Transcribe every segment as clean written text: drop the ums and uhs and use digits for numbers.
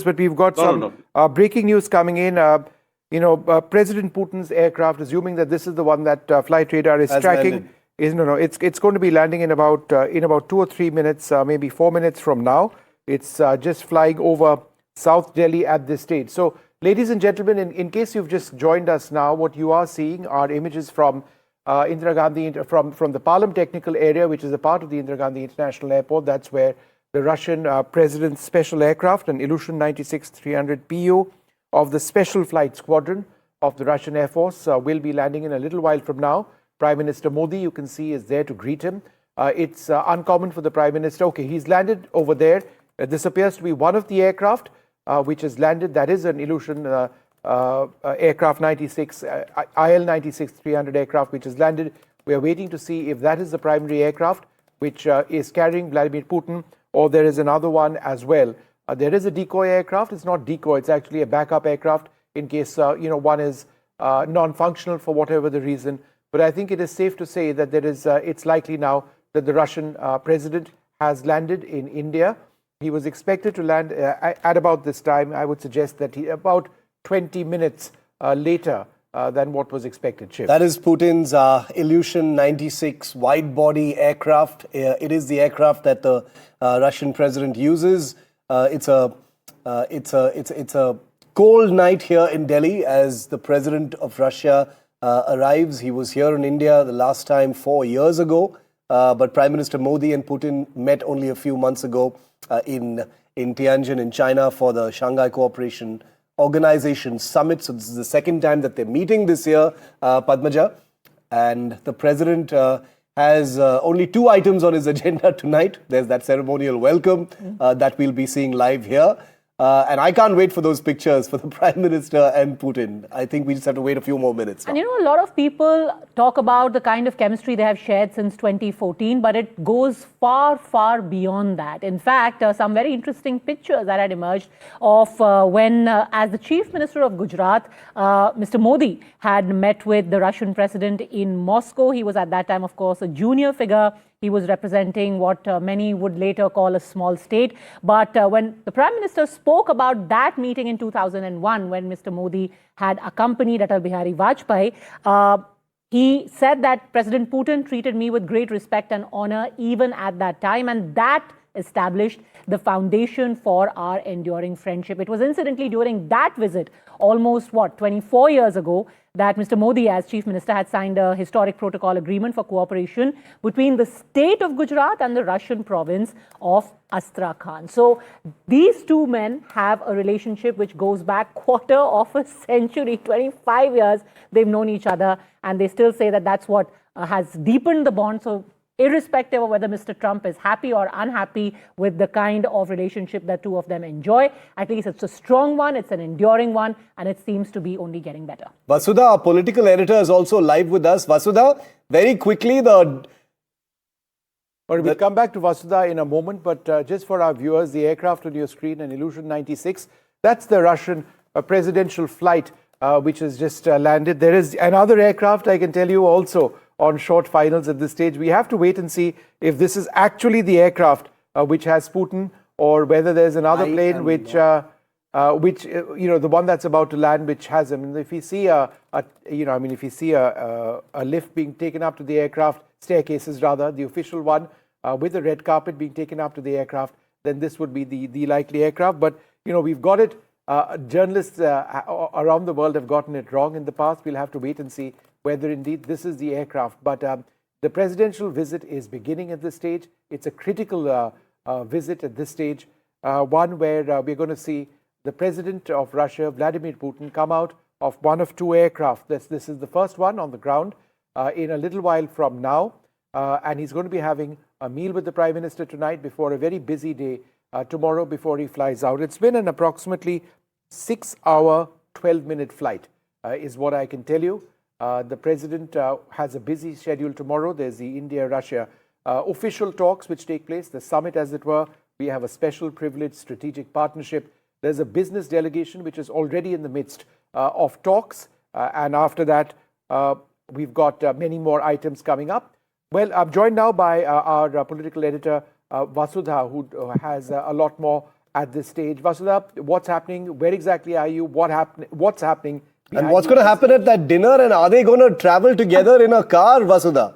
But we've got some breaking news coming in. President Putin's aircraft, assuming that this is the one that Flight Radar is tracking, it's going to be landing in about 2 or 3 minutes, maybe 4 minutes from now. It's just flying over South Delhi at this stage. So, ladies and gentlemen, in case you've just joined us now, what you are seeing are images from Indira Gandhi, from the Palam Technical Area, which is a part of the Indira Gandhi International Airport. That's where the Russian President's special aircraft, an Ilyushin 96-300 PU of the Special Flight Squadron of the Russian Air Force, will be landing in a little while from now. Prime Minister Modi, you can see, is there to greet him. It's uncommon for the Prime Minister. Okay, he's landed over there. This appears to be one of the aircraft which has landed. That is an Ilyushin aircraft 96, IL-96-300 aircraft which has landed. We are waiting to see if that is the primary aircraft which is carrying Vladimir Putin, or there is another one as well. There is a decoy aircraft. It's not decoy, it's actually a backup aircraft in case one is non-functional for whatever the reason. But I think it is safe to say that there is it's likely now that the Russian president has landed in India. He was expected to land at about this time. I would suggest that about 20 minutes later than what was expected. Shiv. That is Putin's Ilyushin 96 wide-body aircraft. It is the aircraft that the Russian president uses. It's a cold night here in Delhi as the president of Russia arrives. He was here in India the last time 4 years ago, but Prime Minister Modi and Putin met only a few months ago in Tianjin in China for the Shanghai Cooperation Organization Summit. So this is the second time that they're meeting this year, Padmaja. And the president has only 2 items on his agenda tonight. There's that ceremonial welcome that we'll be seeing live here. And I can't wait for those pictures for the Prime Minister and Putin. I think we just have to wait a few more minutes now. And a lot of people talk about the kind of chemistry they have shared since 2014, but it goes far, far beyond that. In fact, some very interesting pictures that had emerged of when, as the Chief Minister of Gujarat, Mr. Modi had met with the Russian president in Moscow. He was at that time, of course, a junior figure. He was representing what many would later call a small state. But when the Prime Minister spoke about that meeting in 2001, when Mr. Modi had accompanied Atal Bihari Vajpayee, he said that President Putin treated me with great respect and honor even at that time. And that established the foundation for our enduring friendship. It was incidentally during that visit, almost 24 years ago, that Mr. Modi, as Chief Minister, had signed a historic protocol agreement for cooperation between the state of Gujarat and the Russian province of Astrakhan. So these two men have a relationship which goes back quarter of a century, 25 years they've known each other, and they still say that that's what has deepened the bond. So irrespective of whether Mr. Trump is happy or unhappy with the kind of relationship that two of them enjoy, at least it's a strong one, it's an enduring one, and it seems to be only getting better. Vasudha, our political editor, is also live with us. Vasudha, very quickly, we'll come back to Vasudha in a moment, but just for our viewers, the aircraft on your screen, an Ilyushin 96, that's the Russian presidential flight which has just landed. There is another aircraft, I can tell you, also on short finals at this stage. We have to wait and see if this is actually the aircraft which has Putin, or whether there's another plane which the one that's about to land, which has him. And if you see a lift being taken up to the aircraft, staircases rather, the official one, with a red carpet being taken up to the aircraft, then this would be the likely aircraft. But we've got it. Journalists around the world have gotten it wrong in the past. We'll have to wait and see whether indeed this is the aircraft. But the presidential visit is beginning at this stage. It's a critical visit at this stage, one where we're going to see the president of Russia, Vladimir Putin, come out of one of 2 aircraft. This is the first one on the ground in a little while from now. And he's going to be having a meal with the Prime Minister tonight before a very busy day tomorrow before he flies out. It's been an approximately 6-hour, 12-minute flight, is what I can tell you. The president has a busy schedule tomorrow. There's the India-Russia official talks which take place, the summit as it were. We have a special privileged strategic partnership. There's a business delegation which is already in the midst of talks. And after that, we've got many more items coming up. Well, I'm joined now by our political editor, Vasudha, who has a lot more at this stage. Vasudha, what's happening? Where exactly are you? What's happening? And what's going to happen at that dinner? And are they going to travel together in a car, Vasudha?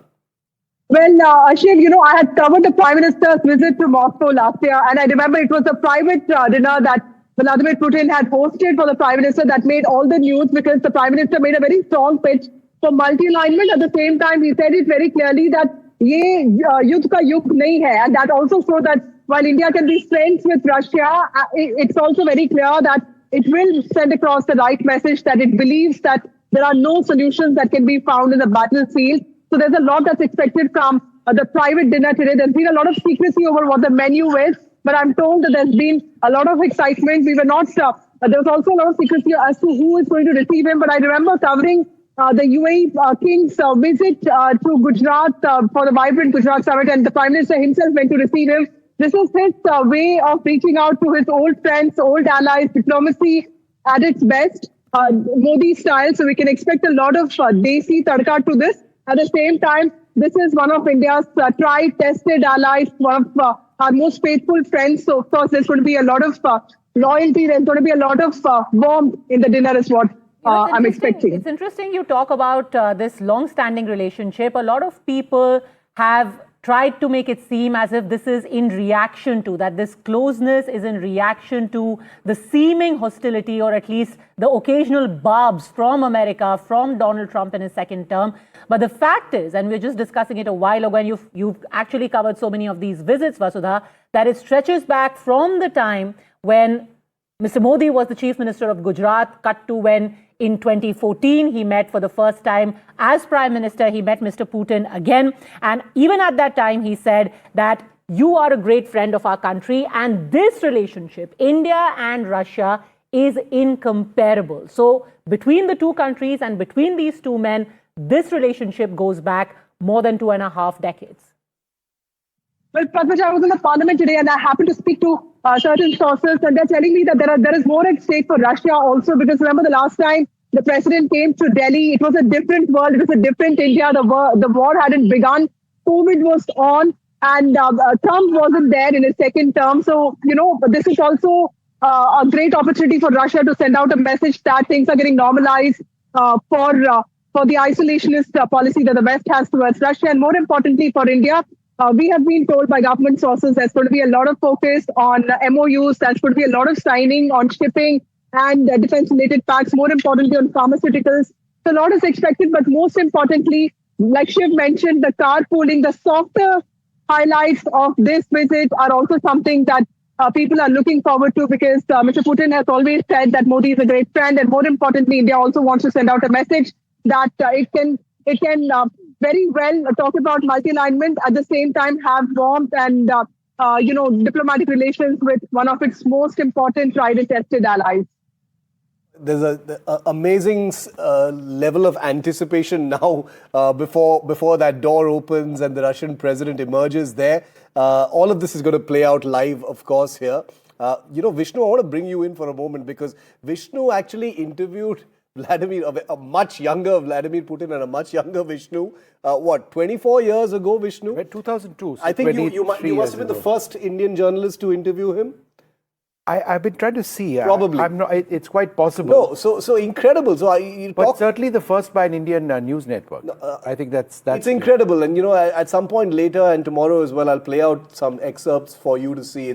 Well, Ashiv, I had covered the Prime Minister's visit to Moscow last year, and I remember it was a private dinner that Vladimir Putin had hosted for the Prime Minister that made all the news because the Prime Minister made a very strong pitch for multi-alignment. At the same time, he said it very clearly that ye yudh ka yug nahi hai, and that also showed that while India can be friends with Russia, it's also very clear that it will send across the right message that it believes that there are no solutions that can be found in the battlefield. So there's a lot that's expected from the private dinner today. There's been a lot of secrecy over what the menu is, but I'm told that there's been a lot of excitement. We were not, there was also a lot of secrecy as to who is going to receive him. But I remember covering the UAE King's visit to Gujarat for the Vibrant Gujarat Summit, and the Prime Minister himself went to receive him. This is his way of reaching out to his old friends, old allies, diplomacy at its best, Modi style. So we can expect a lot of desi tadka to this. At the same time, this is one of India's tried, tested allies, one of our most faithful friends. So, of course, there's going to be a lot of loyalty. There's going to be a lot of warmth in the dinner is what I'm expecting. It's interesting you talk about this long-standing relationship. A lot of people have tried to make it seem as if this is in reaction to, that this closeness is in reaction to the seeming hostility or at least the occasional barbs from America, from Donald Trump in his second term. But the fact is, and we were just discussing it a while ago, and you've actually covered so many of these visits, Vasudha, that it stretches back from the time when Mr. Modi was the Chief Minister of Gujarat, cut to when in 2014 he met for the first time as Prime Minister. He met Mr. Putin again. And even at that time, he said that you are a great friend of our country. And this relationship, India and Russia, is incomparable. So between the two countries and between these two men, this relationship goes back more than 2.5 decades. Well, Padmaja, I was in the parliament today and I happened to speak to certain sources, and they're telling me that there is more at stake for Russia also, because remember the last time the president came to Delhi, it was a different world, it was a different India. The war hadn't begun, COVID was on, and Trump wasn't there in his second term. So, this is also a great opportunity for Russia to send out a message that things are getting normalized for the isolationist policy that the West has towards Russia, and more importantly for India. We have been told by government sources there's going to be a lot of focus on MOUs, there's going to be a lot of signing on shipping and defense-related pacts, more importantly on pharmaceuticals. So a lot is expected, but most importantly, like Shiv mentioned, the carpooling, the softer highlights of this visit are also something that people are looking forward to, because Mr. Putin has always said that Modi is a great friend, and more importantly, India also wants to send out a message that it can very well talk about multi-alignment, at the same time have warmth and diplomatic relations with one of its most important tried and tested allies. There's an amazing level of anticipation now before that door opens and the Russian president emerges there. All of this is going to play out live, of course, here. Vishnu, I want to bring you in for a moment, because Vishnu actually interviewed a much younger Vladimir Putin and a much younger Vishnu, 24 years ago, Vishnu? 2002. So I think you must have been the first Indian journalist to interview him. I've been trying to see. Probably. I'm not, it's quite possible. No, so incredible. So but certainly the first by an Indian news network. I think that's it's incredible. And at some point later and tomorrow as well, I'll play out some excerpts for you to see.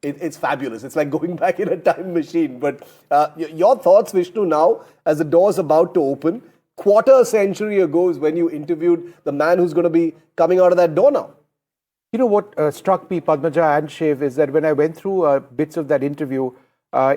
It's fabulous. It's like going back in a time machine. But your thoughts, Vishnu, now as the door's about to open. Quarter century ago is when you interviewed the man who's going to be coming out of that door now. You know what struck me, Padmaja and Shiv, is that when I went through bits of that interview,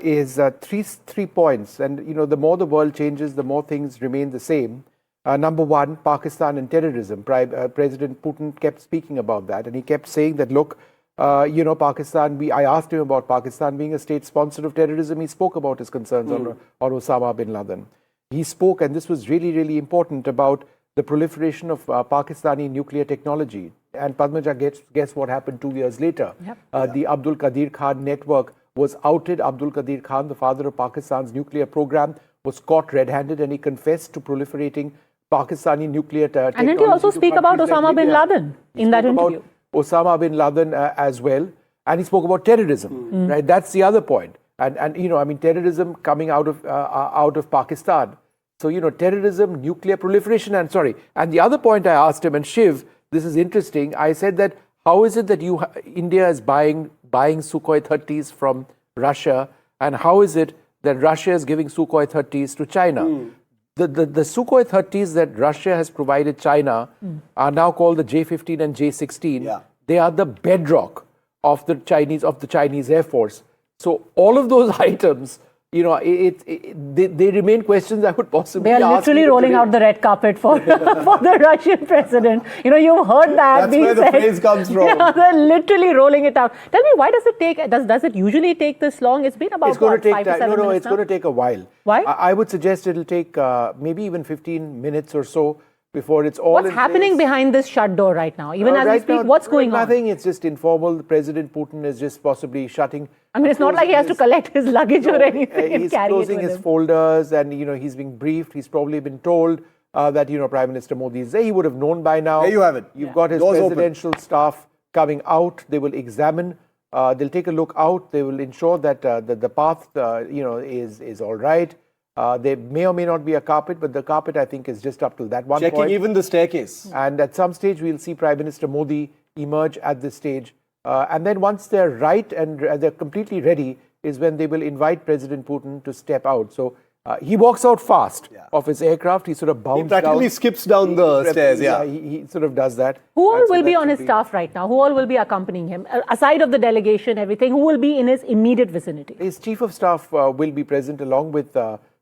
is three points. And, the more the world changes, the more things remain the same. Number one, Pakistan and terrorism. President Putin kept speaking about that. And he kept saying that, look, Pakistan, I asked him about Pakistan being a state sponsor of terrorism. He spoke about his concerns on Osama bin Laden. He spoke, and this was really, really important, about the proliferation of Pakistani nuclear technology. And Padmaja, guess what happened 2 years later? Yep. The Abdul Qadir Khan network was outed. Abdul Qadir Khan, the father of Pakistan's nuclear program, was caught red-handed, and he confessed to proliferating Pakistani nuclear technology. And didn't he also speak about Osama bin Laden in that interview? Osama bin Laden as well. And he spoke about terrorism, right? That's the other point. And you know, I mean, terrorism coming out of Pakistan. So, you know, terrorism, nuclear proliferation, and the other point I asked him, and Shiv, this is interesting. I said that how is it that India is buying Sukhoi 30s from Russia, and how is it that Russia is giving Sukhoi 30s to China? The Sukhoi 30s that Russia has provided China are now called the J-15 and J-16. Yeah. They are the bedrock of the Chinese Air Force. So all of those items, you know, they remain questions I would possibly ask. They are literally rolling out the red carpet for the Russian president. You know, you've heard that That's where the phrase comes from. Yeah, they're literally rolling it out. Tell me, why does it take? Does it usually take this long? It's been about It's going to take 5 to 7 time. No, minutes it's now? going to take a while. Why? I would suggest it'll take maybe even 15 minutes or so before it's all What's in happening place. behind this shut door right now? Even as we Right speak, now, what's going on? Nothing. It's just informal. President Putin is just possibly shutting. I mean, it's not like he has to collect his luggage or anything and He's carry it closing with his him. folders, and you know he's being briefed. He's probably been told that you know Prime Minister Modi is there. He would have known by now. There you have it. You've got his Doors open. presidential staff coming out. They will examine. They'll take a look out. They will ensure that the path you know is all right. There may or may not be a carpet, but the carpet I think is just up till that one Checking point. even the staircase. And at some stage, we'll see Prime Minister Modi emerge at this stage. And then once they're right and they're completely ready, is when they will invite President Putin to step out. So he walks out fast of his aircraft. He sort of bounds He practically down. skips down the stairs, yeah. He sort of does that. Who all And so will be that on should his staff right now? Who all will be accompanying him? Aside of the delegation, everything, who will be in his immediate vicinity? His chief of staff will be present along with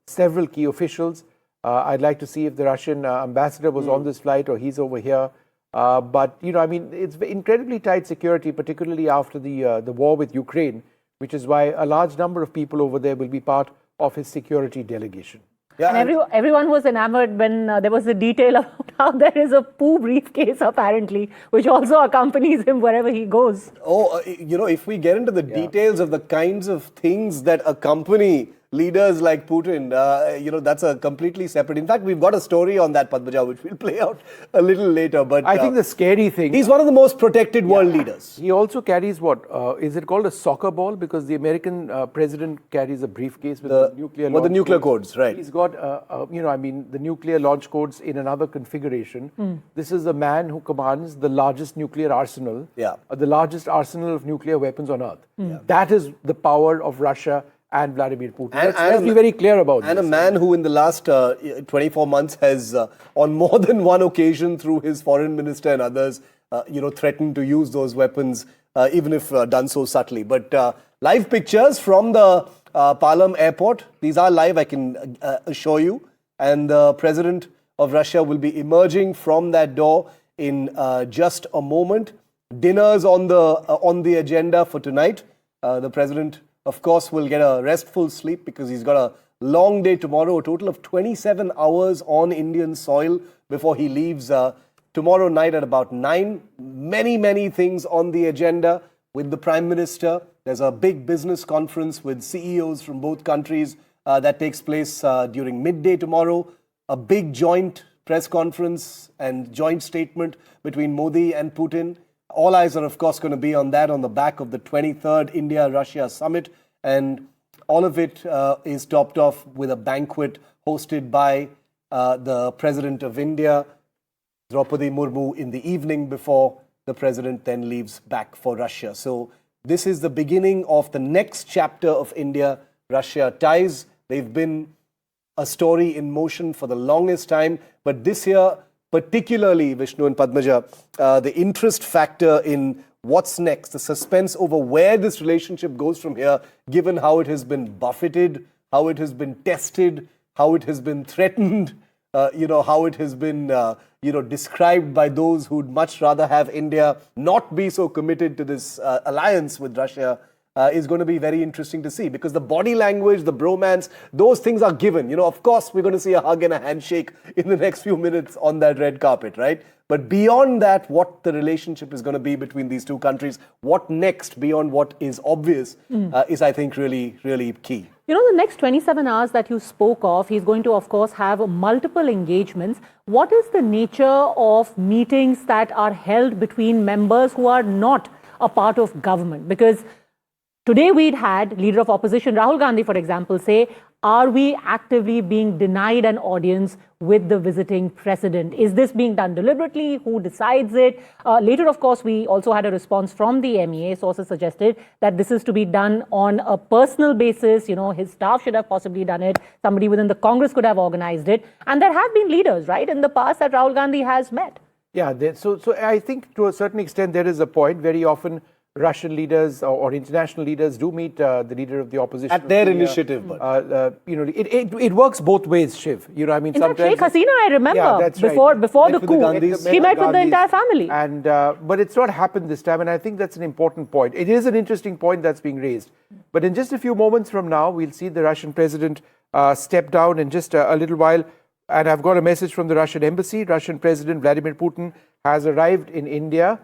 several key officials. I'd like to see if the Russian ambassador was on this flight or he's over here. But, you know, I mean, it's incredibly tight security, particularly after the war with Ukraine, which is why a large number of people over there will be part of his security delegation. Yeah, And everyone was enamored when there was a detail about how there is a poo briefcase, apparently, which also accompanies him wherever he goes. you know, if we get into the details of the kinds of things that accompany leaders like Putin, you know, that's a completely separate. In fact, we've got a story on that, Padmaja, which we'll play out a little later. But I think the scary thing... he's one of the most protected world leaders. He also carries what? Is it called a soccer ball? Because the American president carries a briefcase with the nuclear launch the nuclear codes, right. He's got, you know, I mean, the nuclear launch codes in another configuration. This is a man who commands the largest nuclear arsenal, the largest arsenal of nuclear weapons on earth. That is the power of Russia and Vladimir Putin. Let's be very clear about this. And a man who in the last 24 months has, on more than one occasion through his foreign minister and others, you know, threatened to use those weapons, even if done so subtly. But live pictures from the Palam airport. These are live, I can assure you. And the president of Russia will be emerging from that door in just a moment. Dinner's on the agenda for tonight. The president, of course, will get a restful sleep because he's got a long day tomorrow, a total of 27 hours on Indian soil before he leaves tomorrow night at about 9. Many, many things on the agenda with the Prime Minister. There's a big business conference with CEOs from both countries that takes place during midday tomorrow. A big joint press conference and joint statement between Modi and Putin. All eyes are, of course, going to be on that on the back of the 23rd India-Russia summit. And all of it is topped off with a banquet hosted by the President of India, Droupadi Murmu, in the evening before the President then leaves back for Russia. So this is the beginning of the next chapter of India-Russia ties. They've been a story in motion for the longest time. But this year, particularly, Vishnu and Padmaja, the interest factor in what's next, the suspense over where this relationship goes from here, given how it has been buffeted, how it has been tested, how it has been threatened, you know, how it has been, you know, described by those who'd much rather have India not be so committed to this alliance with Russia, is going to be very interesting to see, because the body language, the bromance, those things are given. You know, of course, we're going to see a hug and a handshake in the next few minutes on that red carpet, right? But beyond that, what the relationship is going to be between these two countries, what next beyond what is obvious, is, I think, really, really key. You know, the next 27 hours that you spoke of, he's going to, of course, have multiple engagements. What is the nature of meetings that are held between members who are not a part of government? Because today we'd had leader of opposition Rahul Gandhi, for example, say, are we actively being denied an audience with the visiting president? Is this being done deliberately? Who decides it? Later, of course, we also had a response from the MEA. Sources suggested that this is to be done on a personal basis. You know, his staff should have possibly done it. Somebody within the Congress could have organized it. And there have been leaders, right, in the past that Rahul Gandhi has met. Yeah, so I think to a certain extent there is a point. Very often Russian leaders or international leaders do meet the leader of the opposition at their initiative. You know, it works both ways, Shiv. You know, I mean, in fact, sometimes Sheikh Hasina, I remember, yeah, that's before right. the coup, she met with the entire family. And but it's not happened this time, and I think that's an important point. It is an interesting point that's being raised. But in just a few moments from now, we'll see the Russian president step down in just a little while. And I've got a message from the Russian embassy. Russian President Vladimir Putin has arrived in India.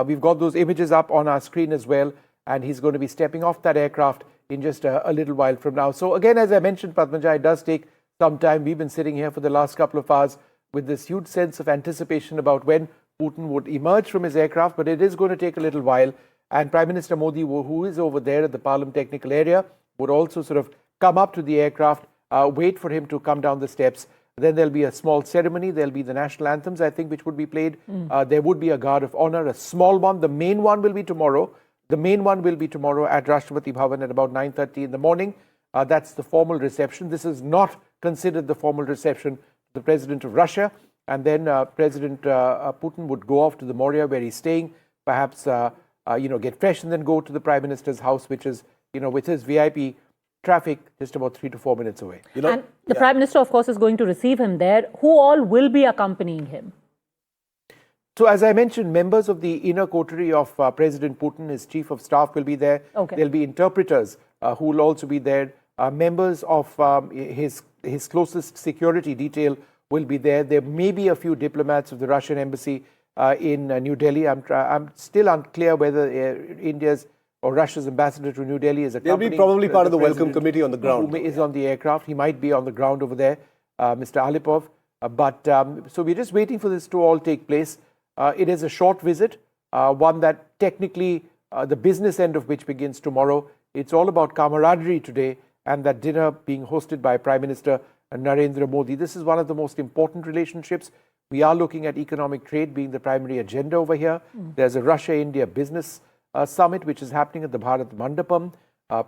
We've got those images up on our screen as well, and he's going to be stepping off that aircraft in just a little while from now. So again, as I mentioned, Padmaja, it does take some time. We've been sitting here for the last couple of hours with this huge sense of anticipation about when Putin would emerge from his aircraft, but it is going to take a little while. And Prime Minister Modi, who is over there at the Parliament Technical Area, would also sort of come up to the aircraft, wait for him to come down the steps. Then there'll be a small ceremony. There'll be the national anthems, I think, which would be played. There would be a guard of honor, a small one. The main one will be tomorrow. The main one will be tomorrow at Rashtrapati Bhavan at about 9:30 in the morning. That's the formal reception. This is not considered the formal reception to the President of Russia. And then President Putin would go off to the Moria where he's staying, perhaps, get fresh and then go to the Prime Minister's house, which is, with his VIP traffic just about 3 to 4 minutes away. And the Prime Minister, of course, is going to receive him there. Who all will be accompanying him? So, as I mentioned, members of the inner coterie of President Putin, his chief of staff, will be there. Okay. There'll be interpreters who will also be there. Members of his closest security detail will be there. There may be a few diplomats of the Russian embassy in New Delhi. I'm still unclear whether India's or Russia's ambassador to New Delhi is accompanying. He'll be probably part of the welcome committee on the ground. Who is on the aircraft. He might be on the ground over there, Mr. Alipov. So we're just waiting for this to all take place. It is a short visit, one that technically the business end of which begins tomorrow. It's all about camaraderie today and that dinner being hosted by Prime Minister Narendra Modi. This is one of the most important relationships. We are looking at economic trade being the primary agenda over here. There's a Russia-India business summit which is happening at the Bharat Mandapam.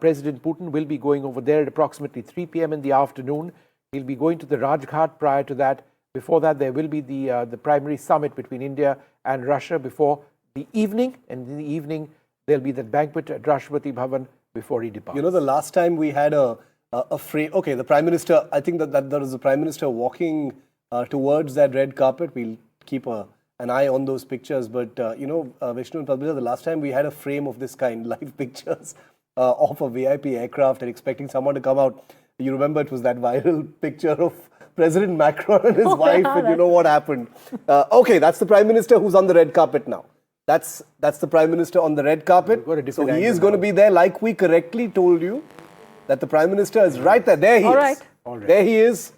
President Putin will be going over there at approximately 3 p.m. in the afternoon. He'll be going to the Rajghat prior to that. Before that, there will be the primary summit between India and Russia before the evening. And in the evening, there'll be that banquet at Rashtrapati Bhavan before he departs. The last time we had a frame, okay, the Prime Minister, I think that there was the Prime Minister walking towards that red carpet. We'll keep an eye on those pictures. But, Vishnu and Padmaja, the last time we had a frame of this kind, live pictures of a VIP aircraft and expecting someone to come out. You remember it was that viral picture of President Macron and his wife, and you know what happened. Okay, that's the Prime Minister who's on the red carpet now. That's the Prime Minister on the red carpet. So he is going to be there, like we correctly told you, that the Prime Minister is right there. There he is. All right. There he is,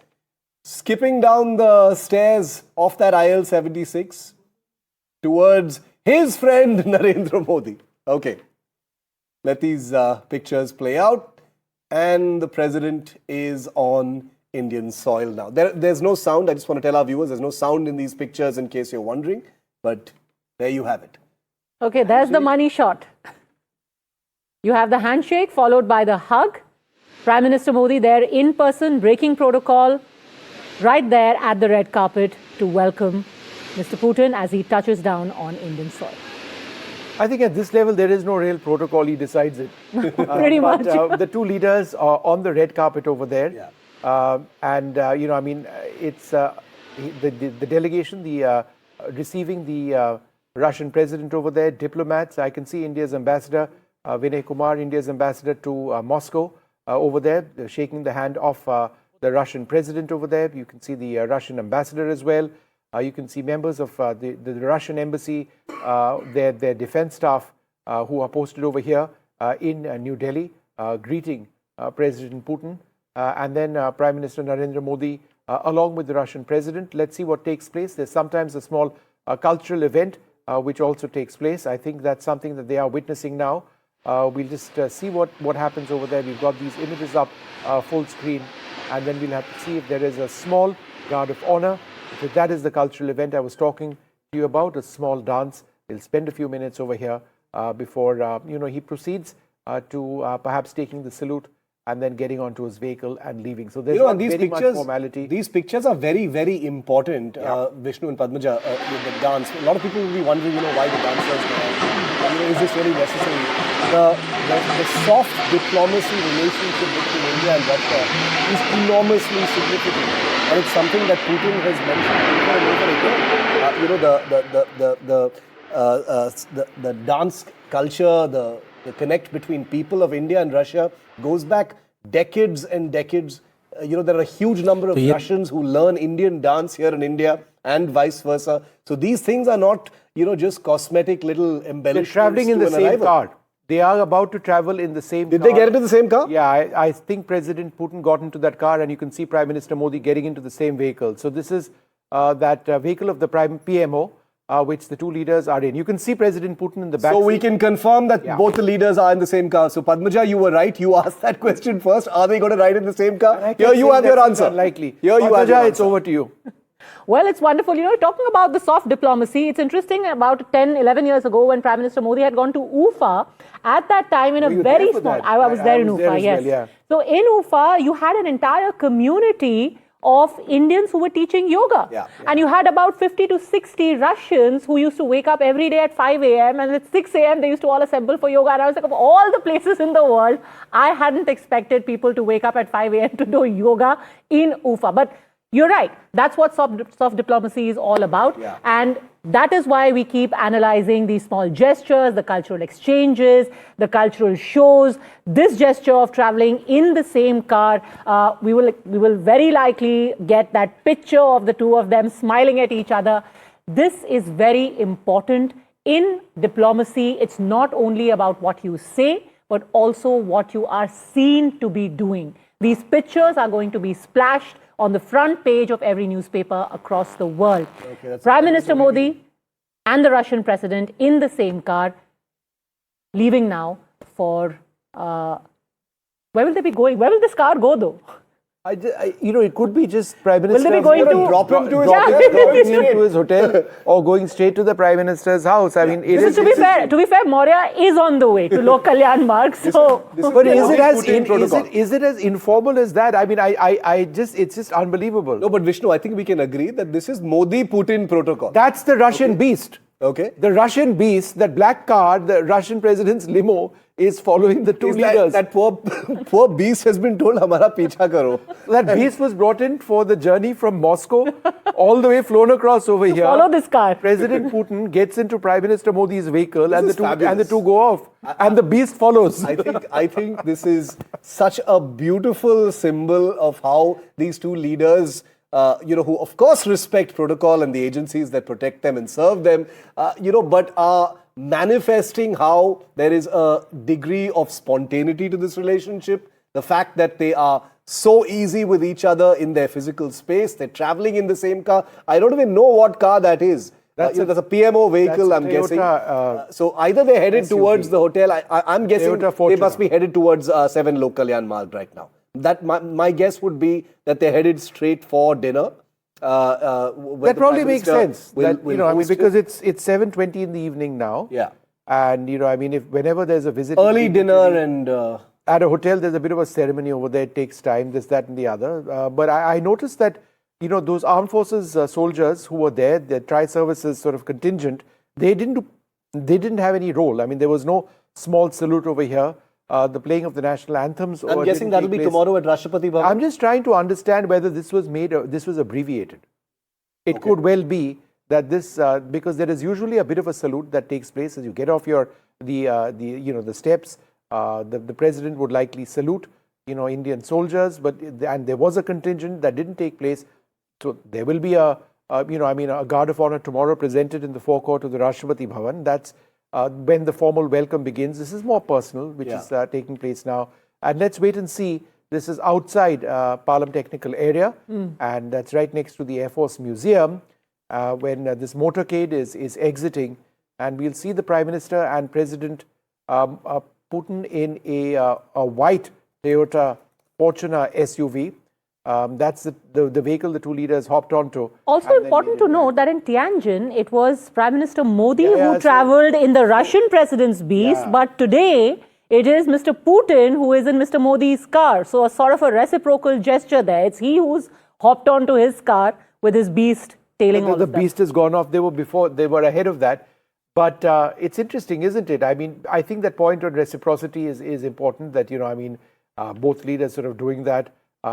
skipping down the stairs off that IL-76 towards his friend Narendra Modi. Okay, let these pictures play out. And the President is on Indian soil now. There's no sound. I just want to tell our viewers there's no sound in these pictures in case you're wondering. But there you have it. Okay, there's the money shot. You have the handshake followed by the hug. Prime Minister Modi there in person, breaking protocol, right there at the red carpet to welcome Mr. Putin as he touches down on Indian soil. I think at this level, there is no real protocol. He decides it. Pretty much. The two leaders are on the red carpet over there. Yeah. It's the delegation, receiving the Russian president over there, diplomats. I can see India's ambassador, Vinay Kumar, India's ambassador to Moscow over there, shaking the hand of the Russian president over there. You can see the Russian ambassador as well. You can see members of the Russian embassy, their defense staff who are posted over here in New Delhi, greeting President Putin. And then Prime Minister Narendra Modi, along with the Russian president. Let's see what takes place. There's sometimes a small cultural event which also takes place. I think that's something that they are witnessing now. We'll just see what happens over there. We've got these images up full screen, and then we'll have to see if there is a small guard of honor. If that is the cultural event I was talking to you about, a small dance. We'll spend a few minutes over here before he proceeds to perhaps taking the salute and then getting onto his vehicle and leaving. So there's not very much formality. These pictures are very, very important, Vishnu and Padmaja, with the dance. A lot of people will be wondering, why the dancers there. Is this really necessary? The soft diplomacy relationship between India and Russia is enormously significant. And it's something that Putin has mentioned over and over again. The dance culture, the connect between people of India and Russia goes back decades and decades. There are a huge number of Russians who learn Indian dance here in India and vice versa. So these things are not, just cosmetic little embellishments. They're traveling in the same car. They are about to travel in the same car. Did they get into the same car? Yeah, I think President Putin got into that car, and you can see Prime Minister Modi getting into the same vehicle. So this is that vehicle of the PMO. Which the two leaders are in. You can see President Putin in the back. So we can confirm that both the leaders are in the same car. So Padmaja, you were right. You asked that question first. Are they going to ride in the same car? Here you have your answer. Unlikely. Here you have your answer. It's over to you. Well, it's wonderful. Talking about the soft diplomacy, it's interesting. About 10, 11 years ago, when Prime Minister Modi had gone to Ufa, at that time in a very small... I was there in Ufa, yes. Well, yeah. So in Ufa, you had an entire community of Indians who were teaching yoga. And you had about 50 to 60 Russians who used to wake up every day at 5 a.m. and at 6 a.m. they used to all assemble for yoga. And I was like, of all the places in the world, I hadn't expected people to wake up at 5 a.m. to do yoga in Ufa. But you're right. That's what soft diplomacy is all about. And that is why we keep analyzing these small gestures, the cultural exchanges, the cultural shows. This gesture of traveling in the same car, we will very likely get that picture of the two of them smiling at each other. This is very important. In diplomacy, it's not only about what you say, but also what you are seen to be doing. These pictures are going to be splashed on the front page of every newspaper across the world. Prime Minister Modi and the Russian president in the same car, leaving now for... where will they be going? Where will this car go, though? It could be just Prime Minister... Will they be going to... Drop him to his hotel or going straight to the Prime Minister's house. I mean, it is... To be fair, Maurya is on the way to Lok Kalyan Marg. But is it as informal as that? I mean, it's just unbelievable. No, but Vishnu, I think we can agree that this is Modi-Putin protocol. That's the Russian beast. Okay. The Russian beast, that black car, the Russian president's limo, is following the two leaders. That poor beast has been told, "Hamara picha karo." That beast was brought in for the journey from Moscow, all the way flown across over here. Follow this car. President Putin gets into Prime Minister Modi's vehicle, and the two go off, and the beast follows. I think this is such a beautiful symbol of how these two leaders, who of course respect protocol and the agencies that protect them and serve them, but are manifesting how there is a degree of spontaneity to this relationship. The fact that they are so easy with each other in their physical space, they're traveling in the same car. I don't even know what car that is. That's a PMO vehicle, I'm guessing. So either they're headed towards the hotel. I'm guessing they must be headed towards 7 Lok Kalyan Marg right now. That my guess would be that they're headed straight for dinner. That probably makes sense. Because it's 7:20 in the evening now. Yeah. And whenever there's a visit, early dinner and at a hotel, there's a bit of a ceremony over there. It takes time, this, that, and the other. But I noticed that those armed forces soldiers who were there, the tri-services sort of contingent, they didn't have any role. I mean, there was no small salute over here. The playing of the national anthems. I'm guessing that'll be tomorrow at Rashtrapati Bhavan. I'm just trying to understand whether this was abbreviated. It could well be that this, because there is usually a bit of a salute that takes place as you get off the steps. The president would likely salute, Indian soldiers, and there was a contingent that didn't take place. So there will be a guard of honor tomorrow presented in the forecourt of the Rashtrapati Bhavan. That's when the formal welcome begins. This is more personal, which is taking place now. And let's wait and see. This is outside Palam Technical Area, and that's right next to the Air Force Museum. When this motorcade is exiting and we'll see the Prime Minister and President Putin in a white Toyota Fortuner SUV. That's the vehicle the two leaders hopped onto. Also important to note that in Tianjin, it was Prime Minister Modi who so- travelled in the Russian president's beast, but today it is Mr. Putin who is in Mr. Modi's car. So a sort of a reciprocal gesture there. It's he who's hopped onto his car with his beast tailing all The of them. beast has gone off. They were ahead of that. But it's interesting, isn't it? I mean, I think that point on reciprocity is important, that, both leaders sort of doing that.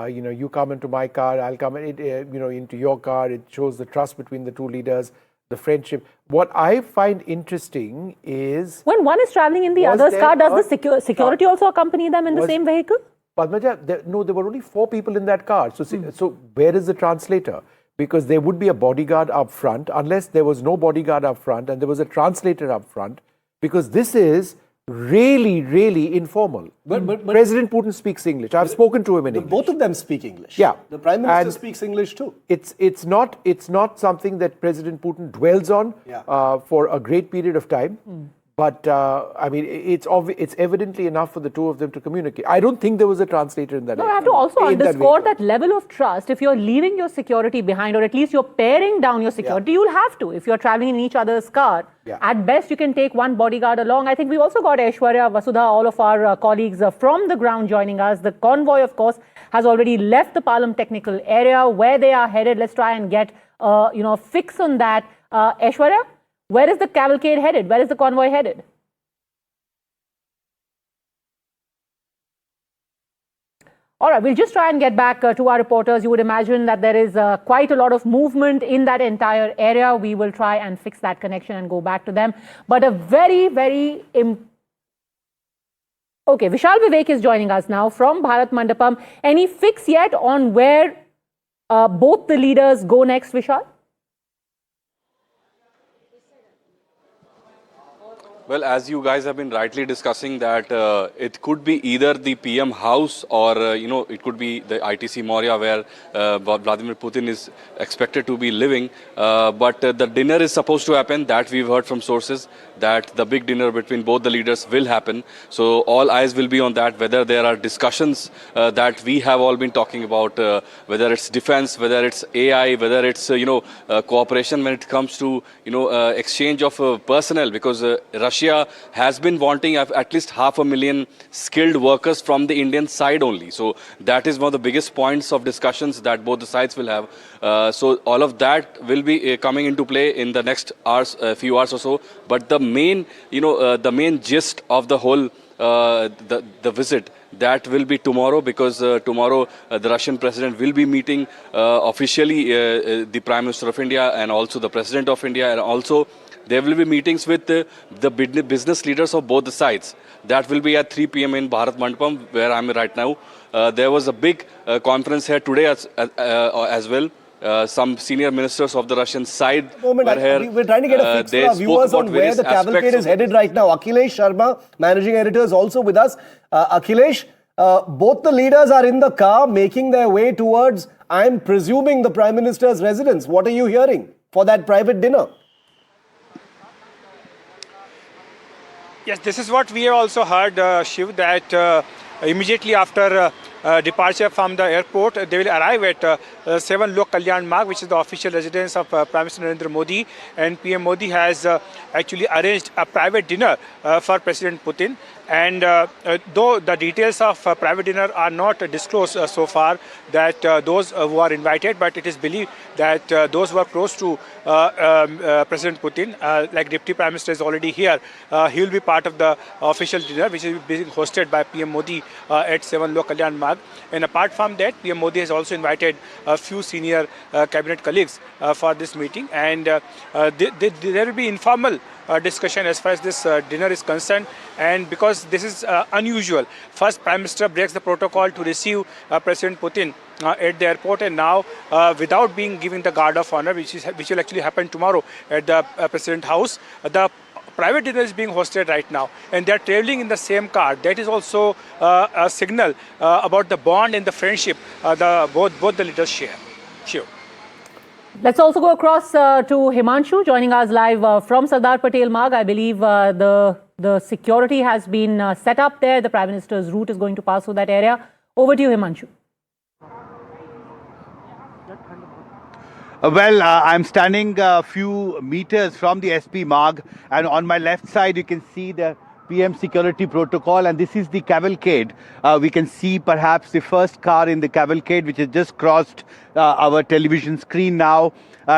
You come into my car, I'll come into your car. It shows the trust between the two leaders, the friendship. What I find interesting is... When one is travelling in the Was other's there car, does a- the security also accompany them in the same vehicle? Padmaja, there were only 4 people in that car. So where is the translator? Because there would be a bodyguard up front, unless there was no bodyguard up front and there was a translator up front, because this is really, really informal. But President Putin speaks English. I've spoken to him in English. both of them speak English. Yeah. The Prime Minister And speaks English too. It's not something that President Putin dwells on for a great period of time. But I mean, it's evidently enough for the two of them to communicate. I don't think there was a translator in that. No, I have to also in that underscore vehicle. that level of trust. If you're leaving your security behind, or at least you're paring down your security, you'll have to. If you're traveling in each other's car, at best you can take one bodyguard along. I think we've also got Aishwarya, Vasudha, all of our colleagues from the ground joining us. The convoy, of course, has already left the Palam technical area. Where they are headed, let's try and get a fix on that. Aishwarya, where is the cavalcade headed? Where is the convoy headed? All right, we'll just try and get back to our reporters. You would imagine that there is quite a lot of movement in that entire area. We will try and fix that connection and go back to them. But a very, very... Okay, Vishal Vivek is joining us now from Bharat Mandapam. Any fix yet on where both the leaders go next, Vishal? Well, as you guys have been rightly discussing that it could be either the PM House or, it could be the ITC Maurya where Vladimir Putin is expected to be living. But the dinner is supposed to happen. That we've heard from sources that the big dinner between both the leaders will happen. So all eyes will be on that, whether there are discussions that we have all been talking about, whether it's defense, whether it's AI, whether it's, cooperation when it comes to, exchange of personnel, because Russia has been wanting at least 500,000 skilled workers from the Indian side only. So that is one of the biggest points of discussions that both the sides will have. So all of that will be coming into play in the next hours, few hours or so. But the main, the main gist of the whole the visit, that will be tomorrow, because tomorrow the Russian president will be meeting officially the Prime Minister of India and also the President of India, and also there will be meetings with the business leaders of both the sides. That will be at 3 p.m. in Bharat Mandapam, where I am right now. There was a big conference here today as well. Some senior ministers of the Russian side were here. We're trying to get a fix for our viewers on where the cavalcade is headed right now. Akhilesh Sharma, managing editor, is also with us. Akhilesh, both the leaders are in the car making their way towards, I'm presuming, the Prime Minister's residence. What are you hearing for that private dinner? Yes, this is what we have also heard, Shiv, that immediately after departure from the airport, they will arrive at 7 Lok Kalyan Marg, which is the official residence of Prime Minister Narendra Modi. And PM Modi has actually arranged a private dinner for President Putin. And though the details of private dinner are not disclosed so far, that those who are invited, but it is believed that those who are close to President Putin, like Deputy Prime Minister is already here, he will be part of the official dinner, which is being hosted by PM Modi at 7 Lok Kalyan Marg. And apart from that, PM Modi has also invited a few senior cabinet colleagues for this meeting. And there will be informal discussion as far as this dinner is concerned, and because this is unusual. First, Prime Minister breaks the protocol to receive President Putin at the airport, and now without being given the guard of honor, which will actually happen tomorrow at the President House, the private dinner is being hosted right now, and they are traveling in the same car. That is also a signal about the bond and the friendship both the leaders share. Sure. Let's also go across to Himanshu, joining us live from Sardar Patel Marg. I believe the security has been set up there. The Prime Minister's route is going to pass through that area. Over to you, Himanshu. Well, I'm standing a few meters from the SP Marg, and on my left side you can see the PM security protocol, and this is the cavalcade. We can see perhaps the first car in the cavalcade which has just crossed our television screen now.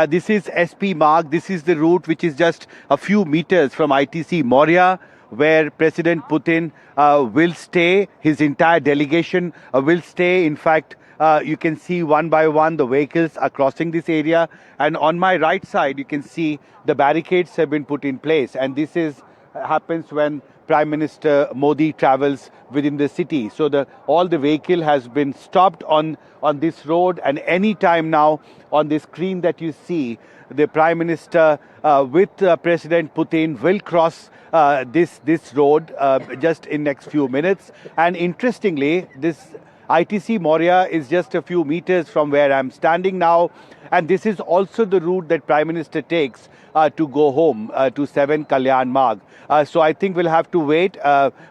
This is SP Marg. This is the route which is just a few meters from ITC Moria, where President Putin will stay. His entire delegation will stay. In fact, you can see one by one the vehicles are crossing this area, and on my right side you can see the barricades have been put in place, and this happens when Prime Minister Modi travels within the city. So all the vehicle has been stopped on this road, and any time now on the screen that you see, the Prime Minister with President Putin will cross this road just in next few minutes. And interestingly, this ITC Moria is just a few meters from where I'm standing now, and this is also the route that Prime Minister takes to go home to 7 Kalyan Marg. So I think we'll have to wait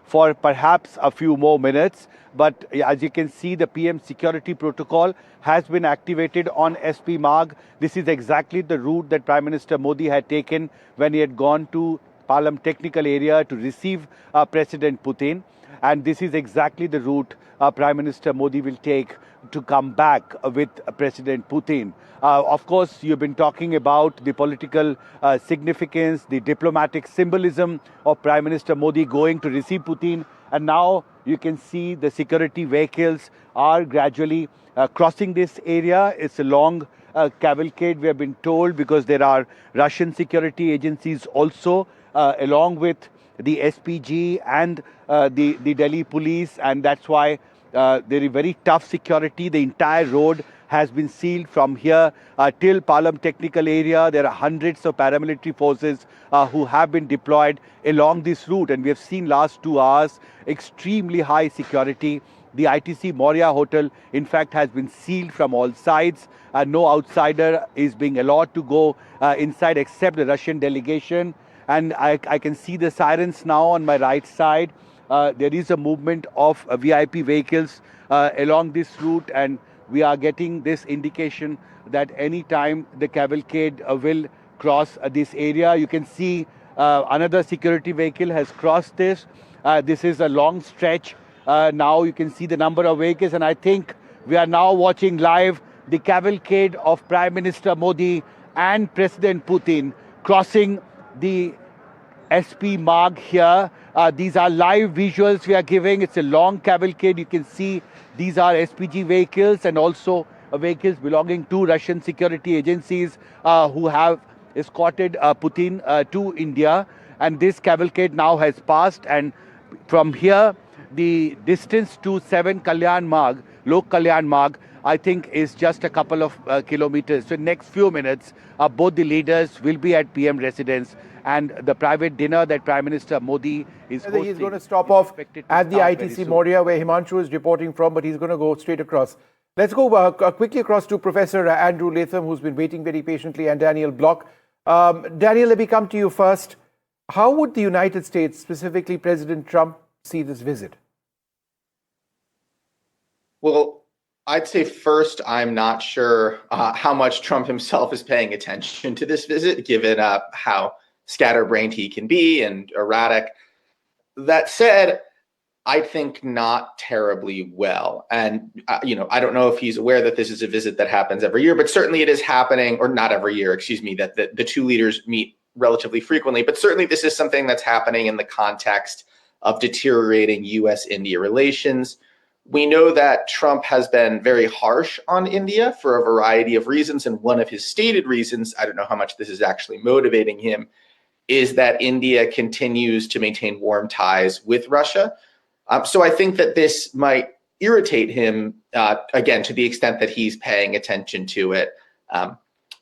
for perhaps a few more minutes. But as you can see, the PM security protocol has been activated on SP Marg. This is exactly the route that Prime Minister Modi had taken when he had gone to Palam technical area to receive President Putin. And this is exactly the route Prime Minister Modi will take to come back with President Putin. Of course, you've been talking about the political significance, the diplomatic symbolism of Prime Minister Modi going to receive Putin. And now you can see the security vehicles are gradually crossing this area. It's a long cavalcade, we have been told, because there are Russian security agencies also along with the SPG and the Delhi police, and that's why there is very tough security. The entire road has been sealed from here till Palam technical area. There are hundreds of paramilitary forces who have been deployed along this route, and we have seen last 2 hours extremely high security. The ITC Moria hotel, in fact, has been sealed from all sides. No outsider is being allowed to go inside except the Russian delegation. And I can see the sirens now on my right side. There is a movement of VIP vehicles along this route, and we are getting this indication that any time the cavalcade will cross this area. You can see another security vehicle has crossed this. This is a long stretch. Now you can see the number of vehicles, and I think we are now watching live the cavalcade of Prime Minister Modi and President Putin crossing the SP Marg here. These are live visuals we are giving. It's a long cavalcade. You can see these are SPG vehicles and also vehicles belonging to Russian security agencies who have escorted Putin to India. And this cavalcade now has passed, and from here the distance to 7 Kalyan Marg, Lok Kalyan Marg, I think is just a couple of kilometers. So in next few minutes, both the leaders will be at PM residence, and the private dinner that Prime Minister Modi is hosting. He's going to stop off at the ITC Moria, where Himanshu is reporting from, but he's going to go straight across. Let's go quickly across to Professor Andrew Latham, who's been waiting very patiently, and Daniel Block. Daniel, let me come to you first. How would the United States, specifically President Trump, see this visit? Well, I'd say first, I'm not sure how much Trump himself is paying attention to this visit, given how scatterbrained he can be and erratic. That said, I think not terribly well. And, I don't know if he's aware that this is a visit that happens every year, but certainly it is happening, or not every year, excuse me, that the two leaders meet relatively frequently. But certainly this is something that's happening in the context of deteriorating U.S.-India relations. We know that Trump has been very harsh on India for a variety of reasons. And one of his stated reasons, I don't know how much this is actually motivating him, is that India continues to maintain warm ties with Russia. So I think that this might irritate him, again, to the extent that he's paying attention to it.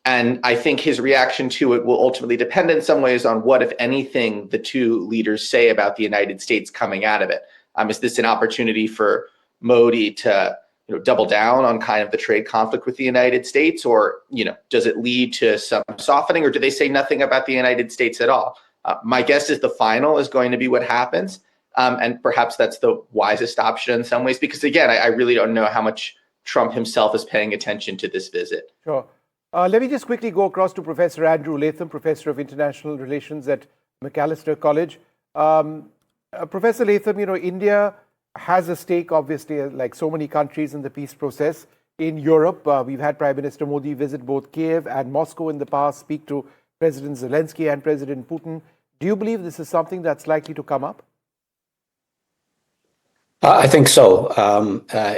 And I think his reaction to it will ultimately depend in some ways on what, if anything, the two leaders say about the United States coming out of it. Is this an opportunity for Modi to double down on kind of the trade conflict with the United States, or does it lead to some softening, or do they say nothing about the United States at all? My guess is the final is going to be what happens, and perhaps that's the wisest option in some ways, because again, I really don't know how much Trump himself is paying attention to this visit. Sure. Let me just quickly go across to Professor Andrew Latham, Professor of International Relations at Macalester College. Professor Latham, India has a stake, obviously, like so many countries in the peace process. In Europe, we've had Prime Minister Modi visit both Kiev and Moscow in the past, speak to President Zelensky and President Putin. Do you believe this is something that's likely to come up? I think so.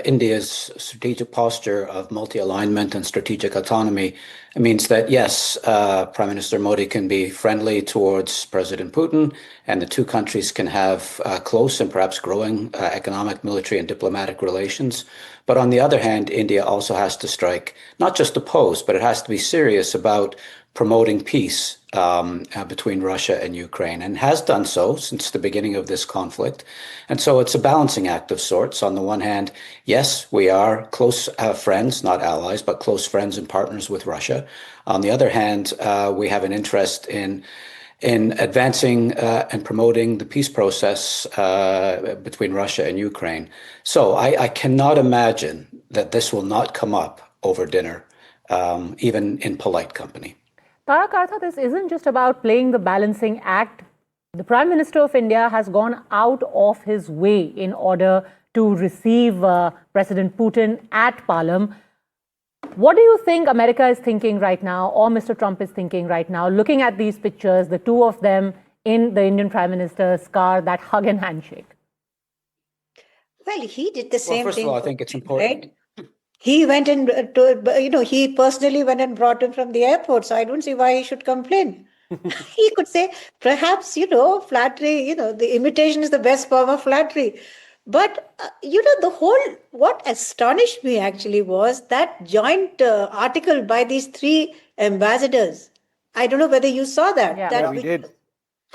India's strategic posture of multi-alignment and strategic autonomy means that, yes, Prime Minister Modi can be friendly towards President Putin, and the two countries can have close and perhaps growing economic, military, and diplomatic relations. But on the other hand, India also has to strike not just a pose, but it has to be serious about promoting peace between Russia and Ukraine, and has done so since the beginning of this conflict. And so it's a balancing act of sorts. On the one hand, yes, we are close friends, not allies, but close friends and partners with Russia. On the other hand, we have an interest in advancing and promoting the peace process between Russia and Ukraine. So I cannot imagine that this will not come up over dinner, even in polite company. Tarak Artha, this isn't just about playing the balancing act. The Prime Minister of India has gone out of his way in order to receive President Putin at Palam. What do you think America is thinking right now, or Mr. Trump is thinking right now, looking at these pictures, the two of them in the Indian Prime Minister's car, that hug and handshake? Well, he did the same thing. First of all, I think it's important. Right? He went and, he personally went and brought him from the airport. So I don't see why he should complain. He could say, perhaps, flattery, the imitation is the best form of flattery. But, what astonished me actually was that joint article by these three ambassadors. I don't know whether you saw that. Yeah, we did.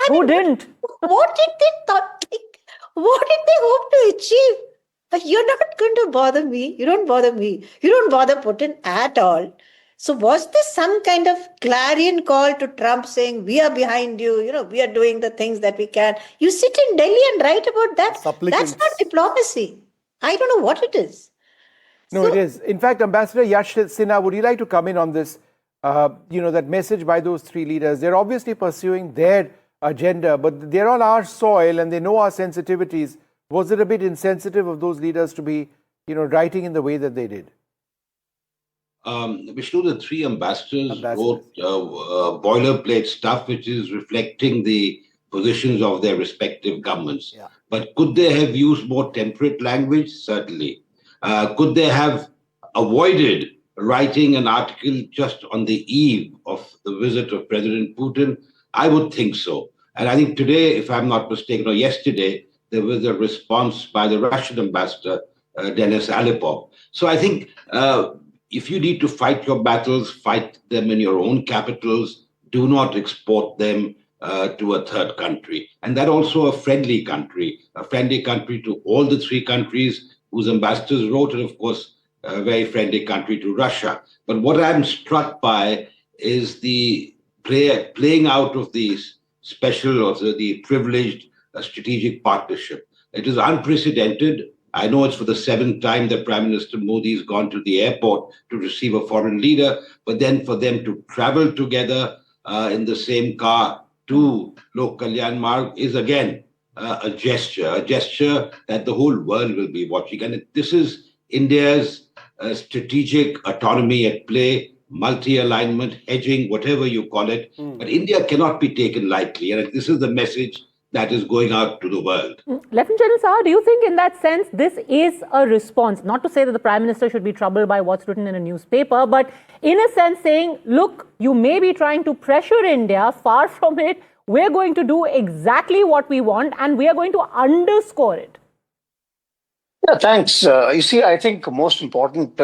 Who didn't? What did they hope to achieve? You're not going to bother me. You don't bother me. You don't bother Putin at all. So was this some kind of clarion call to Trump saying, we are behind you, we are doing the things that we can. You sit in Delhi and write about that. Supplicants. That's not diplomacy. I don't know what it is. No, it is. In fact, Ambassador Yash Sinha, would you like to come in on this? That message by those three leaders. They're obviously pursuing their agenda, but they're on our soil and they know our sensitivities. Was it a bit insensitive of those leaders to be, writing in the way that they did? Vishnu, the three ambassadors wrote boilerplate stuff, which is reflecting the positions of their respective governments. Yeah. But could they have used more temperate language? Certainly. Could they have avoided writing an article just on the eve of the visit of President Putin? I would think so. And I think today, if I'm not mistaken, or yesterday, there was a response by the Russian ambassador, Denis Alipov. So I think if you need to fight your battles, fight them in your own capitals. Do not export them to a third country. And that also a friendly country to all the three countries whose ambassadors wrote, and of course, a very friendly country to Russia. But what I'm struck by is the playing out of these special or the privileged strategic partnership. It is unprecedented. I know it's for the seventh time that Prime Minister Modi has gone to the airport to receive a foreign leader, but then for them to travel together in the same car to Lok Kalyan Marg is again a gesture that the whole world will be watching. And this is India's strategic autonomy at play, multi-alignment, hedging, whatever you call it. But India cannot be taken lightly. And this is the message that is going out to the world. Lieutenant General Saha, do you think in that sense this is a response? Not to say that the Prime Minister should be troubled by what's written in a newspaper, but in a sense saying, look, you may be trying to pressure India, far from it. We're going to do exactly what we want and we are going to underscore it. Yeah, thanks. You see, I think most important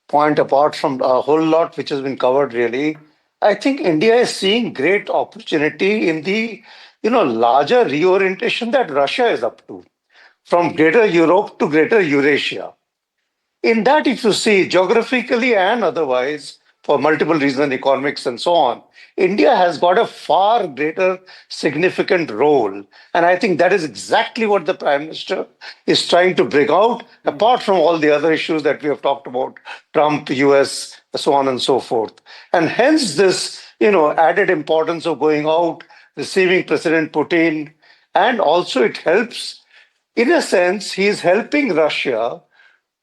point apart from a whole lot which has been covered really, I think India is seeing great opportunity in the larger reorientation that Russia is up to, from Greater Europe to Greater Eurasia. In that, if you see geographically and otherwise, for multiple reasons, economics and so on, India has got a far greater significant role. And I think that is exactly what the Prime Minister is trying to bring out, apart from all the other issues that we have talked about, Trump, US, so on and so forth. And hence this, added importance of going out, receiving President Putin, and also it helps, in a sense, he is helping Russia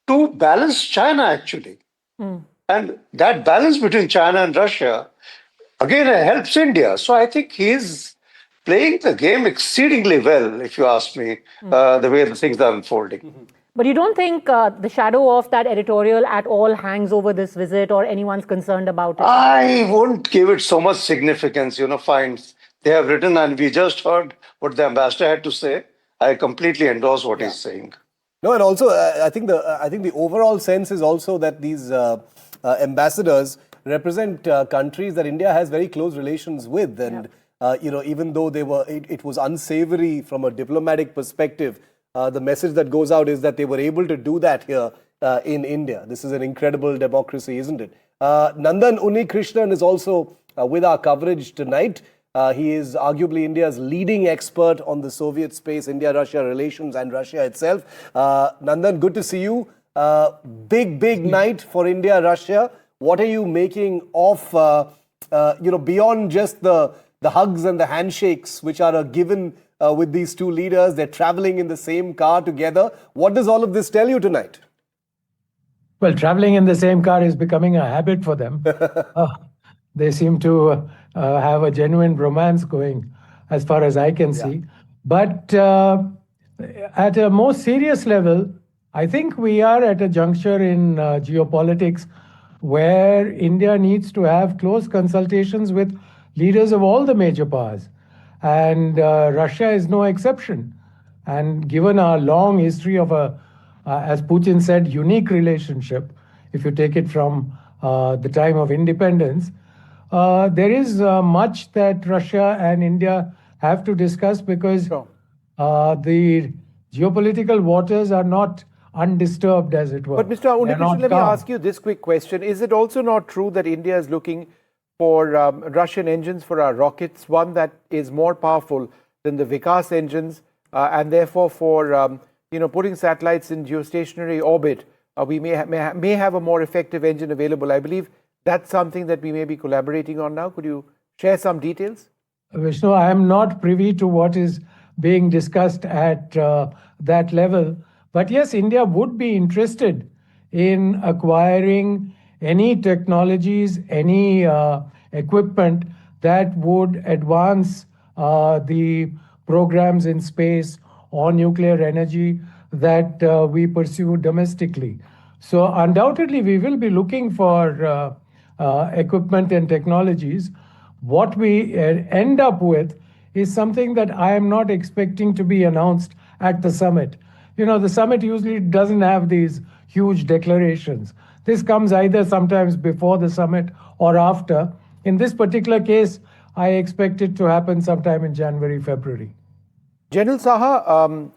to balance China actually. And that balance between China and Russia, again, helps India. So I think he's playing the game exceedingly well, if you ask me, the way the things are unfolding. But you don't think the shadow of that editorial at all hangs over this visit, or anyone's concerned about it? I wouldn't give it so much significance, fine. They have written, and we just heard what the ambassador had to say. I completely endorse what he's saying. No, and also I think the overall sense is also that these ambassadors represent countries that India has very close relations with, and even though it was unsavory from a diplomatic perspective, the message that goes out is that they were able to do that here in India. This is an incredible democracy, isn't it? Nandan Unnikrishnan is also with our coverage tonight. He is arguably India's leading expert on the Soviet space, India-Russia relations and Russia itself. Nandan, good to see you. Big night for India-Russia. What are you making of, beyond just the hugs and the handshakes, which are a given with these two leaders? They're traveling in the same car together. What does all of this tell you tonight? Well, traveling in the same car is becoming a habit for them. They seem to have a genuine romance going, as far as I can see. But at a more serious level, I think we are at a juncture in geopolitics where India needs to have close consultations with leaders of all the major powers. And Russia is no exception. And given our long history of as Putin said, unique relationship, if you take it from the time of independence, there is much that Russia and India have to discuss, because the geopolitical waters are not undisturbed, as it were. But Mr. Unnikrishnan, let me ask you this quick question. Is it also not true that India is looking for Russian engines for our rockets, one that is more powerful than the Vikas engines, and therefore for putting satellites in geostationary orbit, we may have a more effective engine available? I believe that's something that we may be collaborating on now. Could you share some details? Vishnu, I am not privy to what is being discussed at that level. But yes, India would be interested in acquiring any technologies, any equipment that would advance the programs in space or nuclear energy that we pursue domestically. So undoubtedly, we will be looking for equipment and technologies. What we end up with is something that I am not expecting to be announced at the summit. The summit usually doesn't have these huge declarations. This comes either sometimes before the summit or after. In this particular case, I expect it to happen sometime in January, February. General Saha,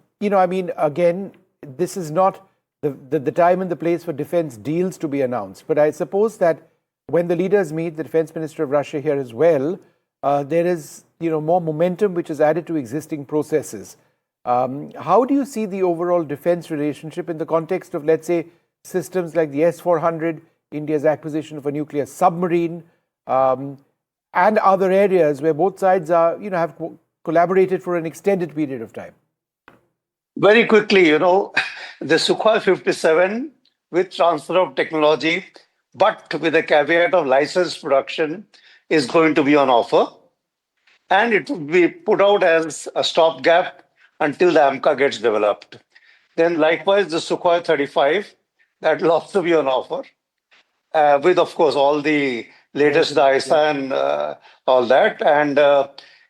again, this is not the time and the place for defense deals to be announced. But I suppose that when the leaders meet, the defense minister of Russia here as well, there is more momentum which is added to existing processes. How do you see the overall defense relationship in the context of, let's say, systems like the S-400, India's acquisition of a nuclear submarine, and other areas where both sides are, have collaborated for an extended period of time? Very quickly, the Sukhoi 57 with transfer of technology, but with a caveat of licensed production, is going to be on offer. And it will be put out as a stopgap until the AMCA gets developed. Then likewise, the Sukhoi 35, that will also be on offer, with, of course, all the latest ISA and all that. And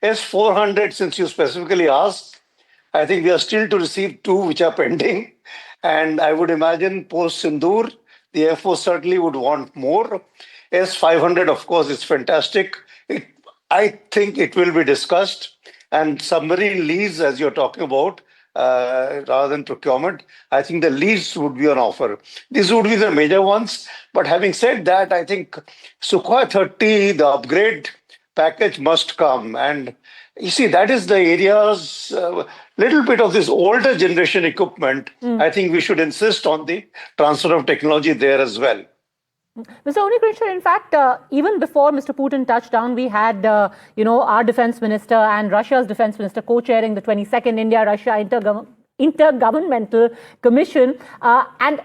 S-400, since you specifically asked, I think we are still to receive 2 which are pending. And I would imagine post-Sindoor, the Air Force certainly would want more. S-500, of course, is fantastic. I think it will be discussed. And submarine lease, as you're talking about, rather than procurement. I think the leads would be on offer. These would be the major ones. But having said that, I think Sukhoi 30, the upgrade package must come. And you see, that is the areas, little bit of this older generation equipment. I think we should insist on the transfer of technology there as well. Mr. Unikrishnan, in fact, even before Mr. Putin touched down, we had, our defense minister and Russia's defense minister co-chairing the 22nd India-Russia Intergovernmental Commission. And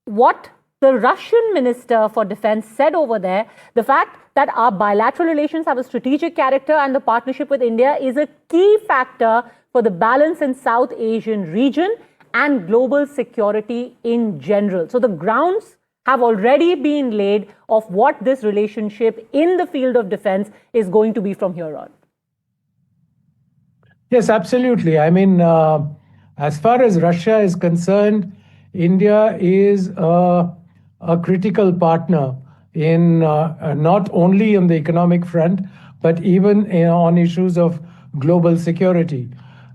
what the Russian Minister for Defense said over there, the fact that our bilateral relations have a strategic character and the partnership with India is a key factor for the balance in South Asian region and global security in general. So the grounds have already been laid of what this relationship in the field of defense is going to be from here on. Yes, absolutely. I mean, as far as Russia is concerned, India is a critical partner in not only on the economic front, but even on issues of global security.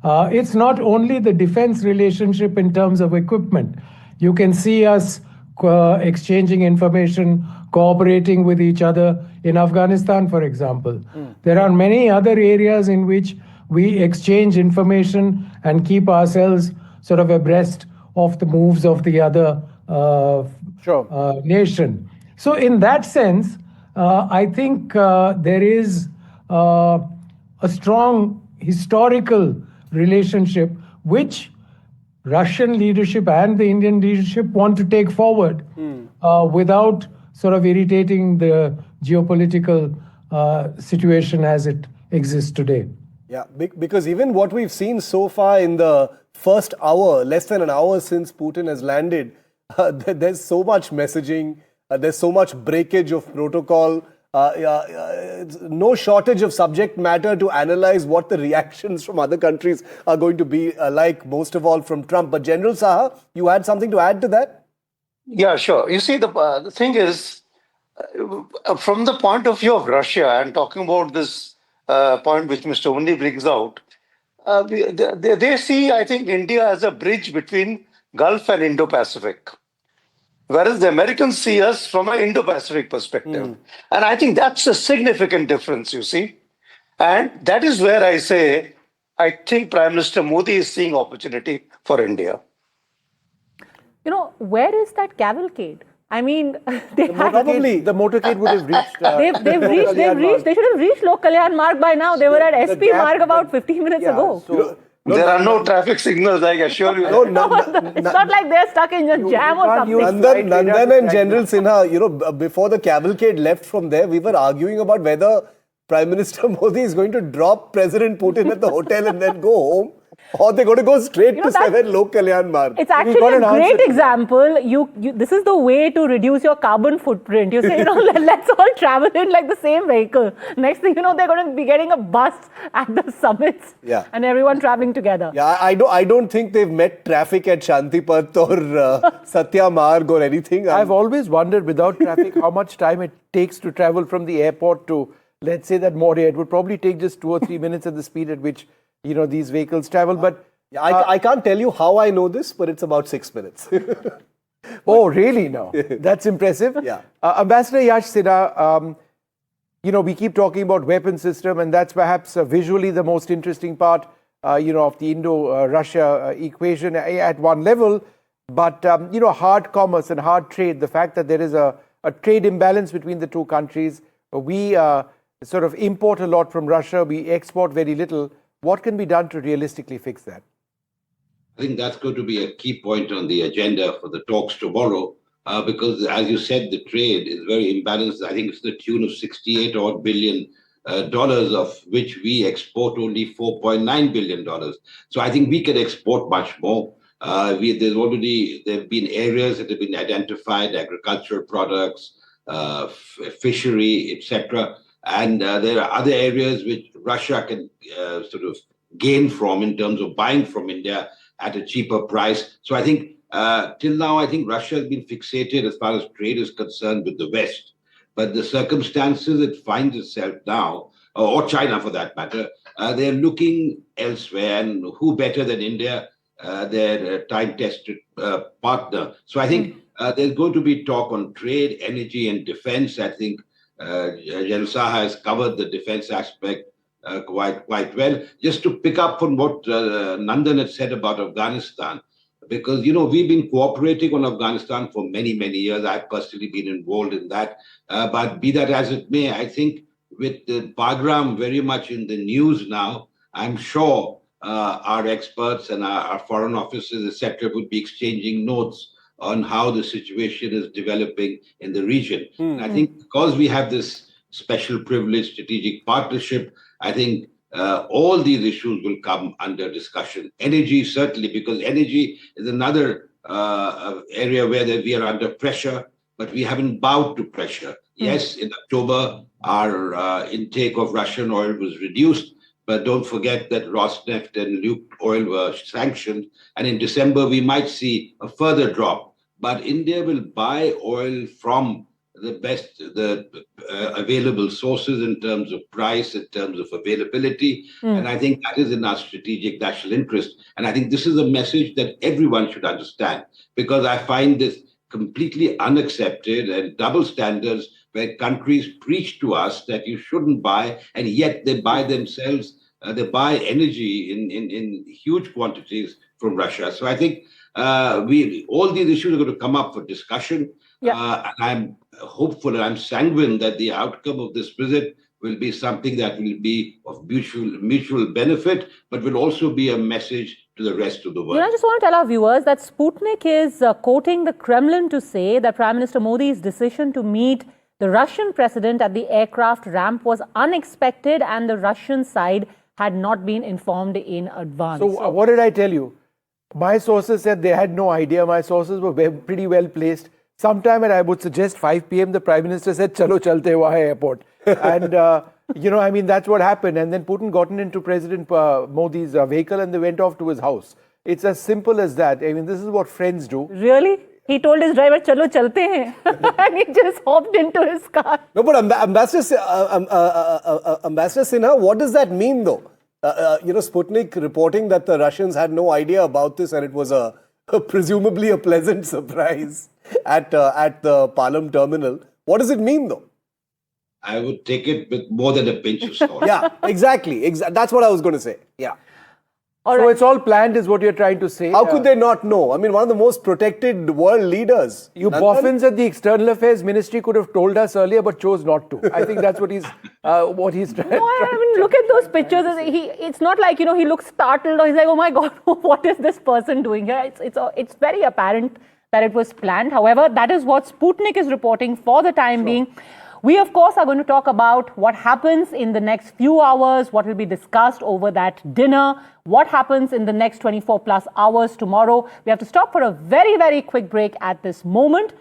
It's not only the defense relationship in terms of equipment. You can see us exchanging information, cooperating with each other in Afghanistan, for example. There are many other areas in which we exchange information and keep ourselves sort of abreast of the moves of the other nation. So in that sense, I think there is a strong historical relationship which Russian leadership and the Indian leadership want to take forward without sort of irritating the geopolitical situation as it exists today. Yeah, because even what we've seen so far in the first hour, less than an hour since Putin has landed, there's so much messaging, there's so much breakage of protocol, no shortage of subject matter to analyze what the reactions from other countries are going to be like, most of all from Trump. But General Saha, you had something to add to that? Yeah, sure. You see, the thing is, from the point of view of Russia, and talking about this point which Mr. Undi brings out, they see, I think, India as a bridge between Gulf and Indo-Pacific. Whereas the Americans see us from an Indo-Pacific perspective. And I think that's a significant difference, you see. And that is where I say, I think Prime Minister Modi is seeing opportunity for India. You know, where is that cavalcade? I mean, probably the motorcade would have reached. They should have reached Lok Kalyan Marg by now. They were at SP Marg about 15 minutes ago. So, there are no traffic signals, I assure you. It's not like they're stuck in a jam or something. Nandan and General Sinha, before the cavalcade left from there, we were arguing about whether Prime Minister Modi is going to drop President Putin at the hotel and then go home, or they're going to go straight to 7 Lok Kalyan Marg. It's actually a great example. This is the way to reduce your carbon footprint. You say, let's all travel in like the same vehicle. Next thing you know, they're going to be getting a bus at the summits and everyone traveling together. Yeah, I don't think they've met traffic at Shantipat or Satya Marg or anything. I've always wondered, without traffic, how much time it takes to travel from the airport to, let's say, that Moria. It would probably take just 2 or 3 minutes at the speed at which these vehicles travel. But I can't tell you how I know this, but it's about 6 minutes. Oh, really? No, that's impressive. Yeah. Ambassador Yash Sinha, we keep talking about weapon system, and that's perhaps visually the most interesting part, of the Indo-Russia equation at one level. But hard commerce and hard trade, the fact that there is a trade imbalance between the two countries, we sort of import a lot from Russia, we export very little. What can be done to realistically fix that? I think that's going to be a key point on the agenda for the talks tomorrow, because, as you said, the trade is very imbalanced. I think it's the tune of $68 odd billion, of which we export only $4.9 billion. So I think we can export much more. There have been areas that have been identified, agricultural products, fishery, etc. And there are other areas which Russia can sort of gain from in terms of buying from India at a cheaper price. So I think till now, I think Russia has been fixated as far as trade is concerned with the West. But the circumstances it finds itself now, or China for that matter, they're looking elsewhere. And who better than India their time-tested partner. So I think there's going to be talk on trade, energy, and defense. I think General Saha has covered the defense aspect quite well. Just to pick up on what Nandan had said about Afghanistan, because, you know, we've been cooperating on Afghanistan for many, many years. I've personally been involved in that. But be that as it may, I think with the Bagram very much in the news now, I'm sure our experts and our foreign officers, etc., would be exchanging notes on how the situation is developing in the region. And I think because we have this special privilege strategic partnership, I think all these issues will come under discussion. Energy, certainly, because energy is another area where we are under pressure, but we haven't bowed to pressure. Yes, in October, our intake of Russian oil was reduced, but don't forget that Rosneft and Lukoil were sanctioned. And in December, we might see a further drop. But India will buy oil from the available sources in terms of price, in terms of availability. And I think that is in our strategic national interest. And I think this is a message that everyone should understand, because I find this completely unaccepted and double standards where countries preach to us that you shouldn't buy, and yet they buy themselves, they buy energy in huge quantities from Russia. So I think all these issues are going to come up for discussion. And I'm hopeful and I'm sanguine that the outcome of this visit will be something that will be of mutual benefit, but will also be a message to the rest of the world. You know, I just want to tell our viewers that Sputnik is quoting the Kremlin to say that Prime Minister Modi's decision to meet the Russian president at the aircraft ramp was unexpected and the Russian side had not been informed in advance. So what did I tell you? My sources said they had no idea. My sources were pretty well placed. Sometime, and I would suggest 5 p.m., the Prime Minister said, "Chalo chalte wahan airport." And, you know, I mean, that's what happened. And then Putin got into President Modi's vehicle and they went off to his house. It's as simple as that. I mean, this is what friends do. Really? He told his driver, "Chalo chalte hain." And he just hopped into his car. No, but Ambassador Sinha, what does that mean, though? You know, Sputnik reporting that the Russians had no idea about this and it was presumably a pleasant surprise at the Palam terminal. What does it mean, though? I would take it with more than a pinch of salt. Yeah, exactly. That's what I was going to say. Yeah. So it's all planned is what you're trying to say. How could they not know? I mean, one of the most protected world leaders. You boffins at the External Affairs Ministry could have told us earlier, but chose not to. I think that's what he's trying. No, I mean, look at those pictures. It's not like, you know, he looks startled or he's like, "Oh my God, what is this person doing here?" It's very apparent that it was planned. However, that is what Sputnik is reporting for the time being. We, of course, are going to talk about what happens in the next few hours, what will be discussed over that dinner, what happens in the next 24 plus hours tomorrow. We have to stop for a very, very quick break at this moment.